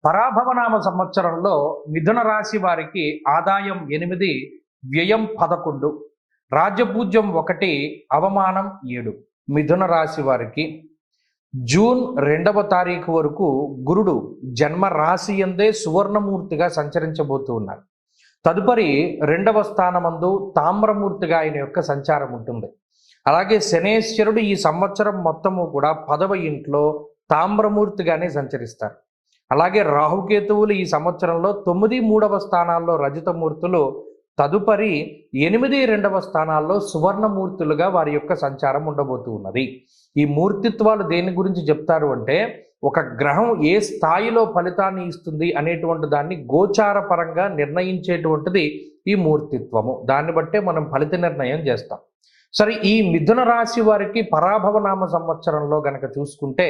పరాభవనామ సంవత్సరంలో మిథున రాశి వారికి ఆదాయం 8, వ్యయం 11, రాజ్యపూజ్యం 1, అవమానం 7. మిథున రాశి వారికి జూన్ 2వ తారీఖు వరకు గురుడు జన్మ రాశి యందే సువర్ణమూర్తిగా సంచరించబోతూ ఉన్నారు. తదుపరి 2వ స్థానమందు తామ్రమూర్తిగా ఆయన యొక్క సంచారం ఉంటుంది. అలాగే శనేశ్వరుడు ఈ సంవత్సరం మొత్తము కూడా 10వ ఇంట్లో తామ్రమూర్తిగానే సంచరిస్తారు. అలాగే రాహుకేతువులు ఈ సంవత్సరంలో 9, 3వ స్థానాల్లో రజతమూర్తులు, తదుపరి 8, 2వ స్థానాల్లో సువర్ణమూర్తులుగా వారి యొక్క సంచారం ఉండబోతూ ఉన్నది. ఈ మూర్తిత్వాలు దేని గురించి చెప్తారు అంటే, ఒక గ్రహం ఏ స్థాయిలో ఫలితాన్ని ఇస్తుంది అనేటువంటి దాన్ని గోచార పరంగా నిర్ణయించేటువంటిది ఈ మూర్తిత్వము. దాన్ని బట్టే మనం ఫలిత నిర్ణయం చేస్తాం. సరే, ఈ మిథున రాశి వారికి పరాభవనామ సంవత్సరంలో గనక చూసుకుంటే,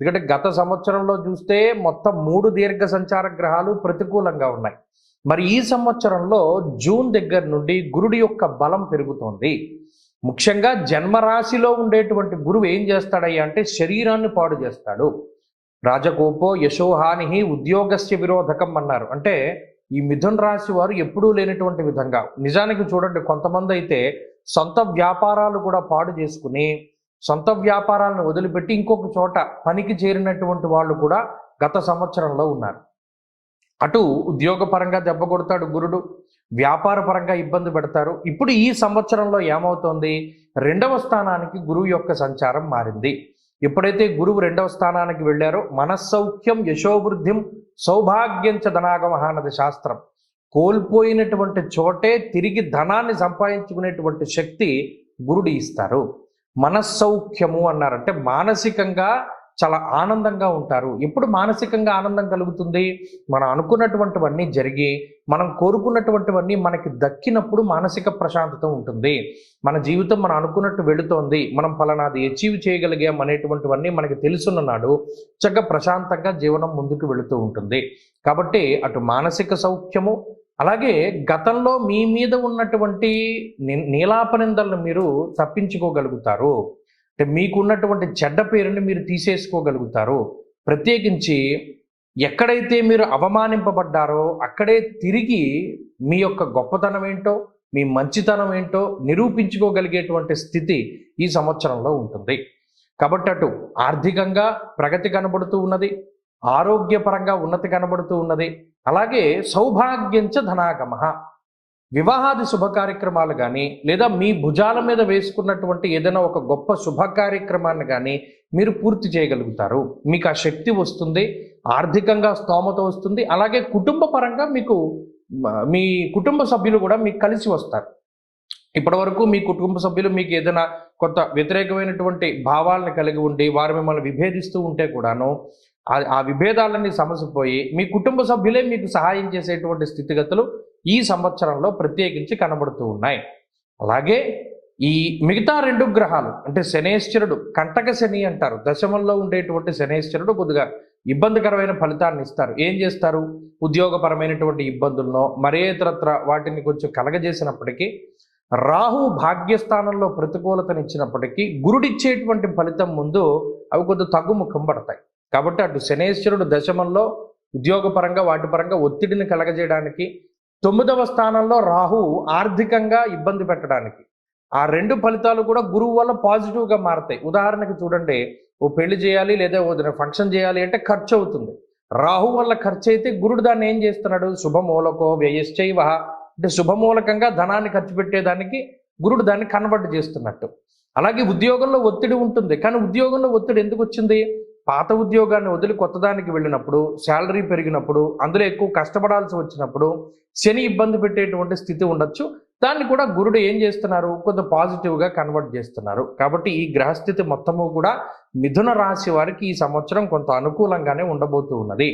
ఎందుకంటే గత సంవత్సరంలో చూస్తే మొత్తం 3 దీర్ఘ సంచార గ్రహాలు ప్రతికూలంగా ఉన్నాయి. మరి ఈ సంవత్సరంలో జూన్ దగ్గర నుండి గురుడి యొక్క బలం పెరుగుతోంది. ముఖ్యంగా జన్మరాశిలో ఉండేటువంటి గురువు ఏం చేస్తాడయ్యా అంటే శరీరాన్ని పాడు చేస్తాడు. రాజకోపో యశోహాని ఉద్యోగస్య విరోధకం అన్నారు. అంటే ఈ మిథున రాశి వారు ఎప్పుడూ లేనటువంటి విధంగా, నిజానికి చూడండి, కొంతమంది అయితే సొంత వ్యాపారాలు కూడా పాడు చేసుకుని సొంత వ్యాపారాలను వదిలిపెట్టి ఇంకొక చోట పనికి చేరినటువంటి వాళ్ళు కూడా గత సంవత్సరంలో ఉన్నారు. అటు ఉద్యోగపరంగా దెబ్బ కొడతాడు గురుడు, వ్యాపార పరంగా ఇబ్బంది పెడతారు. ఇప్పుడు ఈ సంవత్సరంలో ఏమవుతోంది, 2వ స్థానానికి గురువు యొక్క సంచారం మారింది. ఎప్పుడైతే గురువు 2వ స్థానానికి వెళ్ళారో మనస్సౌఖ్యం యశోవృద్ధిం సౌభాగ్యంచ ధనాగమః అన్నది శాస్త్రం. కోల్పోయినటువంటి చోటే తిరిగి ధనాన్ని సంపాదించుకునేటువంటి శక్తి గురుడు ఇస్తారు. మనస్సౌఖ్యము అన్నారంటే మానసికంగా చాలా ఆనందంగా ఉంటారు. ఎప్పుడు మానసికంగా ఆనందం కలుగుతుంది, మనం అనుకున్నటువంటివన్నీ జరిగి మనం కోరుకున్నటువంటివన్నీ మనకి దక్కినప్పుడు మానసిక ప్రశాంతత ఉంటుంది. మన జీవితం మనం అనుకున్నట్టు వెళుతోంది, మనం ఫలానాది అచీవ్ చేయగలిగాం అనేటువంటివన్నీ మనకి తెలుసున్న నాడు చక్కగా ప్రశాంతంగా జీవనం ముందుకు వెళుతూ ఉంటుంది. కాబట్టి అటు మానసిక సౌఖ్యము, అలాగే గతంలో మీ మీద ఉన్నటువంటి నీలాపనిందలను మీరు తప్పించుకోగలుగుతారు. అంటే మీకున్నటువంటి చెడ్డ పేరుని మీరు తీసేసుకోగలుగుతారు. ప్రత్యేకించి ఎక్కడైతే మీరు అవమానింపబడ్డారో అక్కడే తిరిగి మీ యొక్క గొప్పతనం ఏంటో, మీ మంచితనం ఏంటో నిరూపించుకోగలిగేటువంటి స్థితి ఈ సంవత్సరంలో ఉంటుంది. కాబట్టి అటు ఆర్థికంగా ప్రగతి కనబడుతూ ఉన్నది, ఆరోగ్యపరంగా ఉన్నతి కనబడుతూ ఉన్నది. అలాగే సౌభాగ్యంచ ధనాగమః, వివాహాది శుభ కార్యక్రమాలు కానీ లేదా మీ భుజాల మీద వేసుకున్నటువంటి ఏదైనా ఒక గొప్ప శుభ కార్యక్రమాన్ని కానీ మీరు పూర్తి చేయగలుగుతారు. మీకు ఆ శక్తి వస్తుంది, ఆర్థికంగా స్తోమత వస్తుంది. అలాగే కుటుంబ పరంగా మీకు మీ కుటుంబ సభ్యులు కూడా మీకు కలిసి వస్తారు. ఇప్పటి వరకు మీ కుటుంబ సభ్యులు మీకు ఏదైనా కొంత వ్యతిరేకమైనటువంటి భావాలను కలిగి ఉండి వారు మిమ్మల్ని విభేదిస్తూ ఉంటే కూడాను ఆ విభేదాలన్నీ సమసిపోయి మీ కుటుంబ సభ్యులే మీకు సహాయం చేసేటువంటి స్థితిగతులు ఈ సంవత్సరంలో ప్రత్యేకించి కనబడుతూ ఉన్నాయి. అలాగే ఈ మిగతా 2 గ్రహాలు అంటే శనేశ్వరుడు, కంటక శని అంటారు, దశమంలో ఉండేటువంటి శనేశ్వరుడు కొద్దిగా ఇబ్బందికరమైన ఫలితాన్ని ఇస్తారు. ఏం చేస్తారు, ఉద్యోగపరమైనటువంటి ఇబ్బందులను మరేతరత్ర వాటిని కొంచెం కలగజేసినప్పటికీ, రాహు భాగ్యస్థానంలో ప్రతికూలతనిచ్చినప్పటికీ గురుడిచ్చేటువంటి ఫలితం ముందు అవి కొద్దిగా తగ్గుముఖం పడతాయి. కాబట్టి అటు శనేశ్వరుడు దశమంలో ఉద్యోగపరంగా వాటి పరంగా ఒత్తిడిని కలగజేయడానికి, 9వ స్థానంలో రాహు ఆర్థికంగా ఇబ్బంది పెట్టడానికి, ఆ 2 ఫలితాలు కూడా గురువు వల్ల పాజిటివ్గా మారతాయి. ఉదాహరణకి చూడండి, ఓ పెళ్లి చేయాలి లేదా ఓ ఫంక్షన్ చేయాలి అంటే ఖర్చు అవుతుంది. రాహు వల్ల ఖర్చు అయితే గురుడు దాన్ని ఏం చేస్తున్నాడు, శుభమూలకో వ్యయశ్చైవ, అంటే శుభమూలకంగా ధనాన్ని ఖర్చు పెట్టేదానికి గురుడు దాన్ని కన్వర్ట్ చేస్తున్నట్టు. అలాగే ఉద్యోగంలో ఒత్తిడి ఉంటుంది, కానీ ఉద్యోగంలో ఒత్తిడి ఎందుకు వచ్చింది, పాత ఉద్యోగాన్ని వదిలి కొత్తదానికి వెళ్ళినప్పుడు, శాలరీ పెరిగినప్పుడు, అందులో ఎక్కువ కష్టపడాల్సి వచ్చినప్పుడు శని ఇబ్బంది పెట్టేటువంటి స్థితి ఉండొచ్చు. దాన్ని కూడా గురుడు ఏం చేస్తున్నారు, కొంత పాజిటివ్గా కన్వర్ట్ చేస్తున్నారు. కాబట్టి ఈ గ్రహస్థితి మొత్తము కూడా మిథున రాశి వారికి ఈ సంవత్సరం కొంత అనుకూలంగానే ఉండబోతూ ఉన్నది.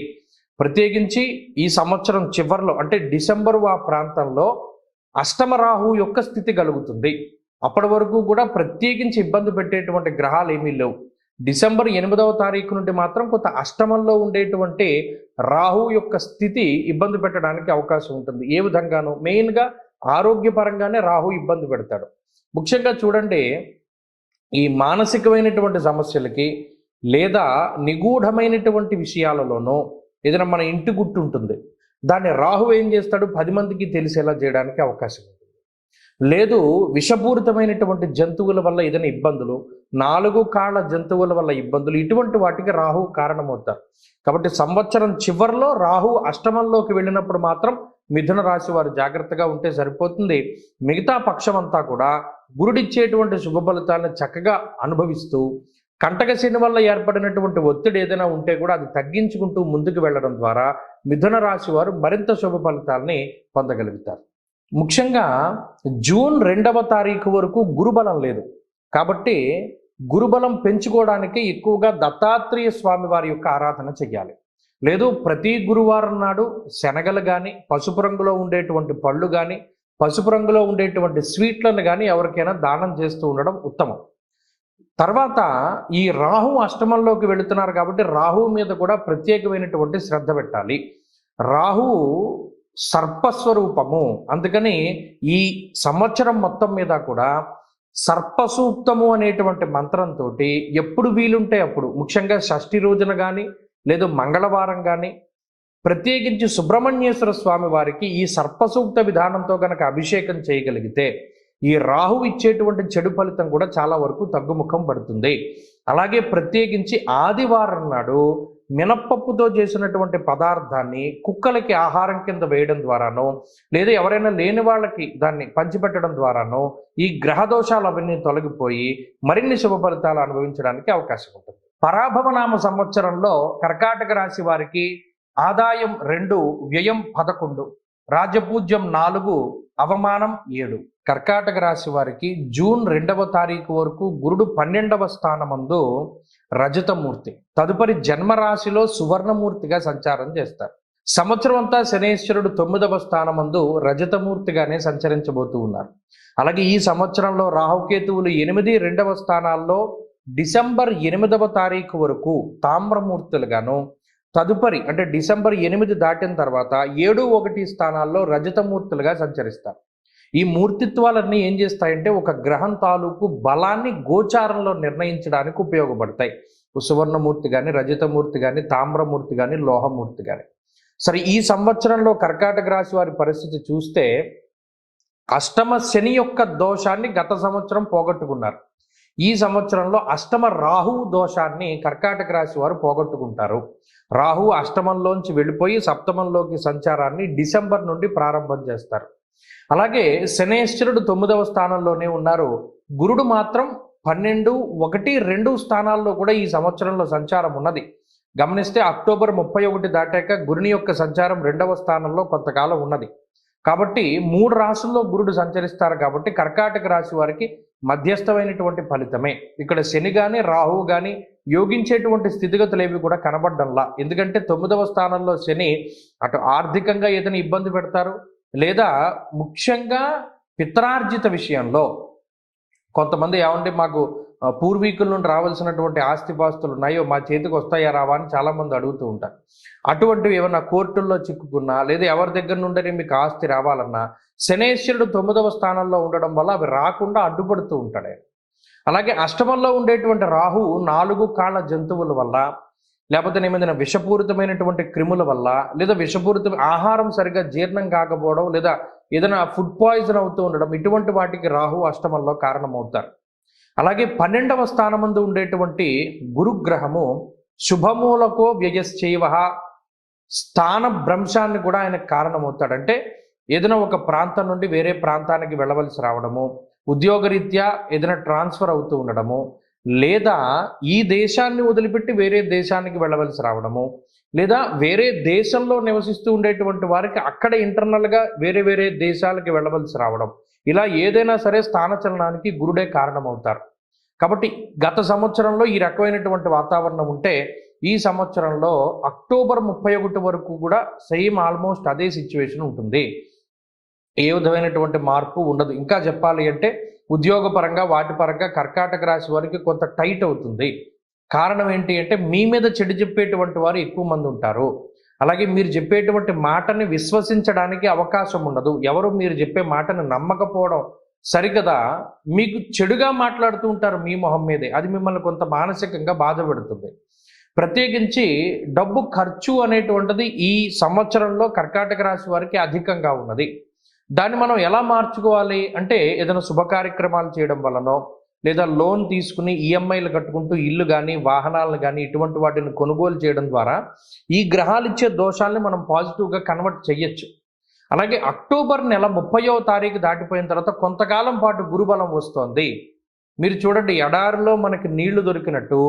ప్రత్యేకించి ఈ సంవత్సరం చివరిలో అంటే డిసెంబరు ఆ ప్రాంతంలో అష్టమ రాహు యొక్క స్థితి కలుగుతుంది. అప్పటి వరకు కూడా ప్రత్యేకించి ఇబ్బంది పెట్టేటువంటి గ్రహాలు ఏమీ లేవు. డిసెంబర్ 8వ తారీఖు నుండి మాత్రం కొంత అష్టమంలో ఉండేటువంటి రాహు యొక్క స్థితి ఇబ్బంది పెట్టడానికి అవకాశం ఉంటుంది. ఏ విధంగానూ మెయిన్గా ఆరోగ్యపరంగానే రాహు ఇబ్బంది పెడతాడు. ముఖ్యంగా చూడండి, ఈ మానసికమైనటువంటి సమస్యలకి లేదా నిగూఢమైనటువంటి విషయాలలోనూ ఏదైనా మన ఇంటి గుట్టు ఉంటుంది, దాన్ని రాహు ఏం చేస్తాడు, 10 మందికి తెలిసేలా చేయడానికి అవకాశం ఉంటుంది. లేదు, విషపూరితమైనటువంటి జంతువుల వల్ల ఏదైనా ఇబ్బందులు, 4 కాళ్ళ జంతువుల వల్ల ఇబ్బందులు, ఇటువంటి వాటికి రాహు కారణమవుతారు. కాబట్టి సంవత్సరం చివరిలో రాహు అష్టమంలోకి వెళ్ళినప్పుడు మాత్రం మిథున రాశి వారు జాగ్రత్తగా ఉంటే సరిపోతుంది. మిగతా పక్షం అంతా కూడా గురుడిచ్చేటువంటి శుభ ఫలితాలను చక్కగా అనుభవిస్తూ, కంటక శని వల్ల ఏర్పడినటువంటి ఒత్తిడి ఏదైనా ఉంటే కూడా అది తగ్గించుకుంటూ ముందుకు వెళ్ళడం ద్వారా మిథున రాశి వారు మరింత శుభ ఫలితాలని పొందగలుగుతారు. ముఖ్యంగా జూన్ 2వ తారీఖు వరకు గురుబలం లేదు. కాబట్టి గురుబలం పెంచుకోవడానికి ఎక్కువగా దత్తాత్రేయ స్వామి వారి యొక్క ఆరాధన చెయ్యాలి. లేదు, ప్రతి గురువారం నాడు శనగలు కానీ, పసుపు రంగులో ఉండేటువంటి పళ్ళు కానీ, పసుపు రంగులో ఉండేటువంటి స్వీట్లను కానీ ఎవరికైనా దానం చేస్తూ ఉండడం ఉత్తమం. తర్వాత ఈ రాహు అష్టమంలోకి వెళుతున్నారు కాబట్టి రాహు మీద కూడా ప్రత్యేకమైనటువంటి శ్రద్ధ పెట్టాలి. రాహు సర్పస్వరూపము, అందుకని ఈ సంవత్సరం మొత్తం మీద కూడా సర్పసూక్తము అనేటువంటి మంత్రంతో ఎప్పుడు వీలుంటే అప్పుడు, ముఖ్యంగా షష్ఠి రోజున కానీ లేదు మంగళవారం కానీ ప్రత్యేకించి సుబ్రహ్మణ్యేశ్వర స్వామి వారికి ఈ సర్పసూక్త విధానంతో కనుక అభిషేకం చేయగలిగితే ఈ రాహు ఇచ్చేటువంటి చెడు ఫలితం కూడా చాలా వరకు తగ్గుముఖం పడుతుంది. అలాగే ప్రత్యేకించి ఆదివారం నాడు మినప్పప్పుతో చేసినటువంటి పదార్థాన్ని కుక్కలకి ఆహారం కింద వేయడం ద్వారానో, లేదా ఎవరైనా లేని వాళ్ళకి దాన్ని పంచిపెట్టడం ద్వారానో ఈ గ్రహ దోషాలు అవన్నీ తొలగిపోయి మరిన్ని శుభ ఫలితాలు అనుభవించడానికి అవకాశం ఉంటుంది. పరాభవనామ సంవత్సరంలో కర్కాటక రాశి వారికి ఆదాయం 2, వ్యయం 11, రాజపూజ్యం 4, అవమానం 7. కర్కాటక రాశి వారికి జూన్ 2వ తారీఖు వరకు గురుడు 12వ స్థానమందు రజతమూర్తి, తదుపరి జన్మరాశిలో సువర్ణమూర్తిగా సంచారం చేస్తారు. సంవత్సరం అంతా శనేశ్వరుడు 9వ స్థానమందు రజతమూర్తిగానే సంచరించబోతూ ఉన్నారు. అలాగే ఈ సంవత్సరంలో రాహుకేతువులు 8, 2వ స్థానాల్లో డిసెంబర్ 8వ తారీఖు వరకు తామ్రమూర్తులుగాను, తదుపరి అంటే డిసెంబర్ 8 దాటిన తర్వాత 7, 1 స్థానాల్లో రజతమూర్తులుగా సంచరిస్తారు. ఈ మూర్తిత్వాలన్నీ ఏం చేస్తాయంటే ఒక గ్రహం తాలూకు బలాన్ని గోచారంలో నిర్ణయించడానికి ఉపయోగపడతాయి. సువర్ణమూర్తి కానీ, రజతమూర్తి కానీ, తామ్రమూర్తి కానీ, లోహమూర్తి కానీ. సరే, ఈ సంవత్సరంలో కర్కాటక రాశి వారి పరిస్థితి చూస్తే అష్టమ శని యొక్క దోషాన్ని గత సంవత్సరం పోగొట్టుకున్నారు. ఈ సంవత్సరంలో అష్టమ రాహు దోషాన్ని కర్కాటక రాశి వారు పోగొట్టుకుంటారు. రాహు అష్టమంలోంచి వెళ్ళిపోయి సప్తమంలోకి సంచారాన్ని డిసెంబర్ నుండి ప్రారంభం చేస్తారు. అలాగే శనేశ్వరుడు 9వ స్థానంలోనే ఉన్నారు. గురుడు మాత్రం 12, 1, 2 స్థానాల్లో కూడా ఈ సంవత్సరంలో సంచారం ఉన్నది. గమనిస్తే అక్టోబర్ 31 దాటాక గురుని యొక్క సంచారం 2వ స్థానంలో కొంతకాలం ఉన్నది. కాబట్టి 3 రాశుల్లో గురుడు సంచరిస్తారు. కాబట్టి కర్కాటక రాశి వారికి మధ్యస్థమైనటువంటి ఫలితమే. ఇక్కడ శని కానీ రాహువు కానీ యోగించేటువంటి స్థితిగతులు ఏవి కూడా కనబడ్డంలా. ఎందుకంటే 9వ స్థానంలో శని అటు ఆర్థికంగా ఏదైనా ఇబ్బంది పెడతారు, లేదా ముఖ్యంగా పిత్రార్జిత విషయంలో కొంతమంది ఏమంటే మాకు పూర్వీకుల నుండి రావాల్సినటువంటి ఆస్తిపాస్తులు ఉన్నాయో మా చేతికి వస్తాయా రావా అని చాలామంది అడుగుతూ ఉంటారు. అటువంటివి ఏమన్నా కోర్టుల్లో చిక్కుకున్నా, లేదా ఎవరి దగ్గర నుండి మీకు ఆస్తి రావాలన్నా శనేశ్వరుడు 9వ స్థానంలో ఉండడం వల్ల అవి రాకుండా అడ్డుపడుతూ ఉంటాడు. అలాగే అష్టమంలో ఉండేటువంటి రాహు 4 కాళ్ళ జంతువుల వల్ల, లేకపోతే ఏమైనా విషపూరితమైనటువంటి క్రిముల వల్ల, లేదా విషపూరిత ఆహారం సరిగ్గా జీర్ణం కాకపోవడం, లేదా ఏదైనా ఫుడ్ పాయిజన్ అవుతూ ఉండడం, ఇటువంటి వాటికి రాహు అష్టమంలో కారణమవుతారు. అలాగే 12వ స్థానమందు ఉండేటువంటి గురుగ్రహము శుభమూలకో వ్యయశ్చైవ, స్థాన భ్రంశాన్ని కూడా ఆయనకు కారణమవుతాడంటే ఏదైనా ఒక ప్రాంతం నుండి వేరే ప్రాంతానికి వెళ్ళవలసి రావడము, ఉద్యోగరీత్యా ఏదైనా ట్రాన్స్ఫర్ అవుతూ ఉండడము, లేదా ఈ దేశాన్ని వదిలిపెట్టి వేరే దేశానికి వెళ్ళవలసి రావడము, లేదా వేరే దేశంలో నివసిస్తూ ఉండేటువంటి వారికి అక్కడ ఇంటర్నల్గా వేరే వేరే దేశాలకి వెళ్ళవలసి రావడం, ఇలా ఏదైనా సరే స్థానచలనానికి గురుడే కారణమవుతారు. కాబట్టి గత సంవత్సరంలో ఈ రకమైనటువంటి వాతావరణం ఉంటే ఈ సంవత్సరంలో అక్టోబర్ 31 వరకు కూడా సేమ్ ఆల్మోస్ట్ అదే సిచ్యువేషన్ ఉంటుంది. ఏ విధమైనటువంటి మార్పు ఉండదు. ఇంకా చెప్పాలి అంటే ఉద్యోగపరంగా వాటి పరంగా కర్కాటక రాశి వారికి కొంత టైట్ అవుతుంది. కారణం ఏంటి అంటే మీ మీద చెడు చెప్పేటువంటి వారు ఎక్కువ మంది ఉంటారు. అలాగే మీరు చెప్పేటువంటి మాటని విశ్వసించడానికి అవకాశం ఉండదు. ఎవరు మీరు చెప్పే మాటను నమ్మకపోవడం సరికదా మీకు చెడుగా మాట్లాడుతూ ఉంటారు మీ మొహం మీదే. అది మిమ్మల్ని కొంత మానసికంగా బాధ పెడుతుంది. ప్రత్యేకించి డబ్బు ఖర్చు అనేటువంటిది ఈ సంవత్సరంలో కర్కాటక రాశి వారికి అధికంగా ఉన్నది. దాన్ని మనం ఎలా మార్చుకోవాలి అంటే ఏదైనా శుభ కార్యక్రమాలు చేయడం వలనో, లేదా లోన్ తీసుకుని ఈఎంఐలు కట్టుకుంటూ ఇల్లు కానీ వాహనాలను కానీ ఇటువంటి వాటిని కొనుగోలు చేయడం ద్వారా ఈ గ్రహాలు ఇచ్చే దోషాలని మనం పాజిటివ్గా కన్వర్ట్ చేయొచ్చు. అలాగే అక్టోబర్ నెల 30వ తారీఖు దాటిపోయిన తర్వాత కొంతకాలం పాటు గురుబలం వస్తోంది. మీరు చూడండి, ఎడారిలో మనకి నీళ్లు దొరికినట్టు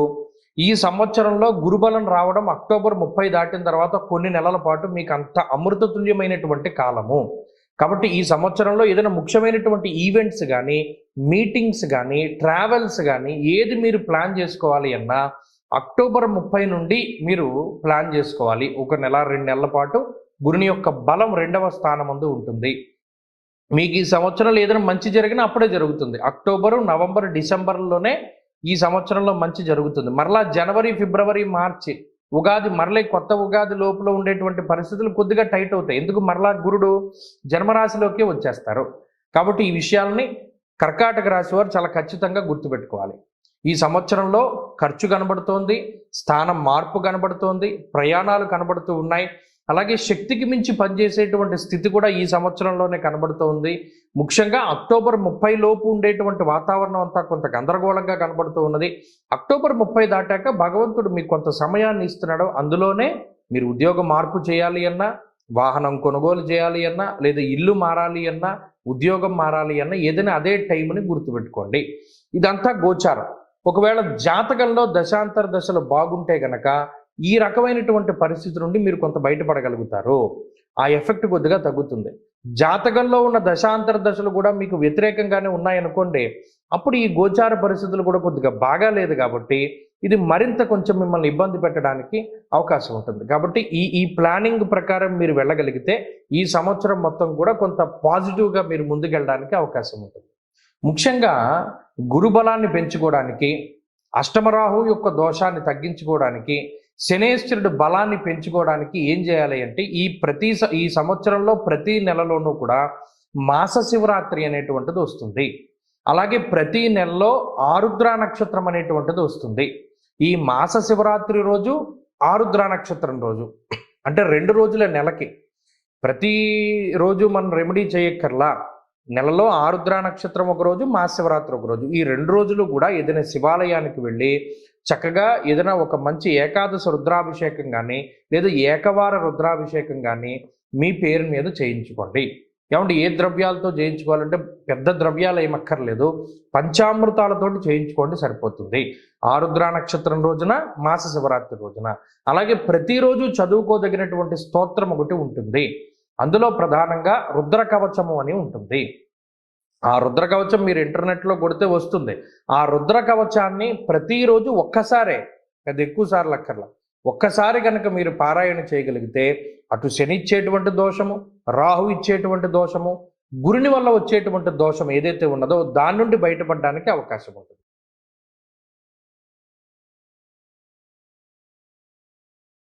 ఈ సంవత్సరంలో గురుబలం రావడం అక్టోబర్ 30 దాటిన తర్వాత కొన్ని నెలల పాటు మీకు అంత అమృతతుల్యమైనటువంటి కాలము. కాబట్టి ఈ సంవత్సరంలో ఏదైనా ముఖ్యమైనటువంటి ఈవెంట్స్ కానీ, మీటింగ్స్ కానీ, ట్రావెల్స్ కానీ ఏది మీరు ప్లాన్ చేసుకోవాలి అన్నా అక్టోబర్ 30 నుండి మీరు ప్లాన్ చేసుకోవాలి. ఒక నెల 2 నెలల పాటు గురుని యొక్క బలం 2వ స్థానమందు ఉంటుంది. మీకు ఈ సంవత్సరంలో ఏదైనా మంచి జరిగినా అప్పుడే జరుగుతుంది. అక్టోబరు, నవంబర్, డిసెంబర్లోనే ఈ సంవత్సరంలో మంచి జరుగుతుంది. మరలా జనవరి, ఫిబ్రవరి, మార్చి ఉగాది, మరలే కొత్త ఉగాది లోపల ఉండేటువంటి పరిస్థితులు కొద్దిగా టైట్ అవుతాయి. ఎందుకు? మరలా గురుడు జన్మరాశిలోకి వచ్చేస్తారు. కాబట్టి ఈ విషయాల్ని కర్కాటక రాశి వారు చాలా ఖచ్చితంగా గుర్తుపెట్టుకోవాలి. ఈ సంవత్సరంలో ఖర్చు కనబడుతోంది, స్థానం మార్పు కనబడుతోంది, ప్రయాణాలు కనబడుతూ ఉన్నాయి. అలాగే శక్తికి మించి పనిచేసేటువంటి స్థితి కూడా ఈ సంవత్సరంలోనే కనబడుతోంది. ముఖ్యంగా అక్టోబర్ 30 లోపు ఉండేటువంటి వాతావరణం అంతా కొంత గందరగోళంగా కనబడుతూ ఉన్నది. అక్టోబర్ 30 దాటాక భగవంతుడు మీకు కొంత సమయాన్ని ఇస్తున్నాడు. అందులోనే మీరు ఉద్యోగ మార్పు చేయాలి అన్నా, వాహనం కొనుగోలు చేయాలి అన్నా, లేదా ఇల్లు మారాలి అన్నా, ఉద్యోగం మారాలి అన్నా ఏదైనా అదే టైంని గుర్తుపెట్టుకోండి. ఇదంతా గోచారం. ఒకవేళ జాతకంలో దశాంతర దశలు బాగుంటే గనక ఈ రకమైనటువంటి పరిస్థితి నుండి మీరు కొంత బయటపడగలుగుతారు. ఆ ఎఫెక్ట్ కొద్దిగా తగ్గుతుంది. జాతకంలో ఉన్న దశాంతర దశలు కూడా మీకు వ్యతిరేకంగానే ఉన్నాయనుకోండి, అప్పుడు ఈ గోచార పరిస్థితులు కూడా కొద్దిగా బాగా లేదు కాబట్టి ఇది మరింత కొంచెం మిమ్మల్ని ఇబ్బంది పెట్టడానికి అవకాశం ఉంటుంది. కాబట్టి ఈ ప్లానింగ్ ప్రకారం మీరు వెళ్ళగలిగితే ఈ సంవత్సరం మొత్తం కూడా కొంత పాజిటివ్గా మీరు ముందుకెళ్ళడానికి అవకాశం ఉంటుంది. ముఖ్యంగా గురుబలాన్ని పెంచుకోవడానికి, అష్టమరాహు యొక్క దోషాన్ని తగ్గించుకోవడానికి, శనేశ్వరుడు బలాన్ని పెంచుకోవడానికి ఏం చేయాలి అంటే ఈ సంవత్సరంలో ప్రతి నెలలోనూ కూడా మాస శివరాత్రి అనేటువంటిది వస్తుంది. అలాగే ప్రతి నెలలో ఆరుద్ర నక్షత్రం అనేటువంటిది వస్తుంది. ఈ మాస శివరాత్రి రోజు, ఆరుద్ర నక్షత్రం రోజు, అంటే 2 రోజుల నెలకి. ప్రతి రోజు మనం రెమెడీ చేయక్కర్లా. నెలలో ఆరుద్ర నక్షత్రం ఒక రోజు, మహాశివరాత్రి ఒక రోజు. ఈ 2 రోజులు కూడా ఏదైనా శివాలయానికి వెళ్ళి చక్కగా ఏదైనా ఒక మంచి ఏకాదశ రుద్రాభిషేకం కానీ, లేదా ఏకవార రుద్రాభిషేకం కానీ మీ పేరు మీద చేయించుకోండి. ఏమంటే ఏ ద్రవ్యాలతో చేయించుకోవాలంటే పెద్ద ద్రవ్యాలు ఏమక్కర్లేదు, పంచామృతాలతోటి చేయించుకోండి, సరిపోతుంది. ఆరుద్ర నక్షత్రం రోజున, మాస శివరాత్రి రోజున. అలాగే ప్రతిరోజు చదువుకోదగినటువంటి స్తోత్రం ఒకటి ఉంటుంది. అందులో ప్రధానంగా రుద్ర కవచము అని ఉంటుంది. ఆ రుద్ర కవచం మీరు ఇంటర్నెట్లో కొడితే వస్తుంది. ఆ రుద్ర కవచాన్ని ప్రతిరోజు ఒక్కసారే, పెద్ద ఎక్కువ సార్లు అక్కర్లా, ఒక్కసారి కనుక మీరు పారాయణ చేయగలిగితే అటు శని ఇచ్చేటువంటి దోషము, రాహు ఇచ్చేటువంటి దోషము, గురుని వల్ల వచ్చేటువంటి దోషం ఏదైతే ఉన్నదో దాని నుండి బయటపడడానికి అవకాశం ఉంటుంది.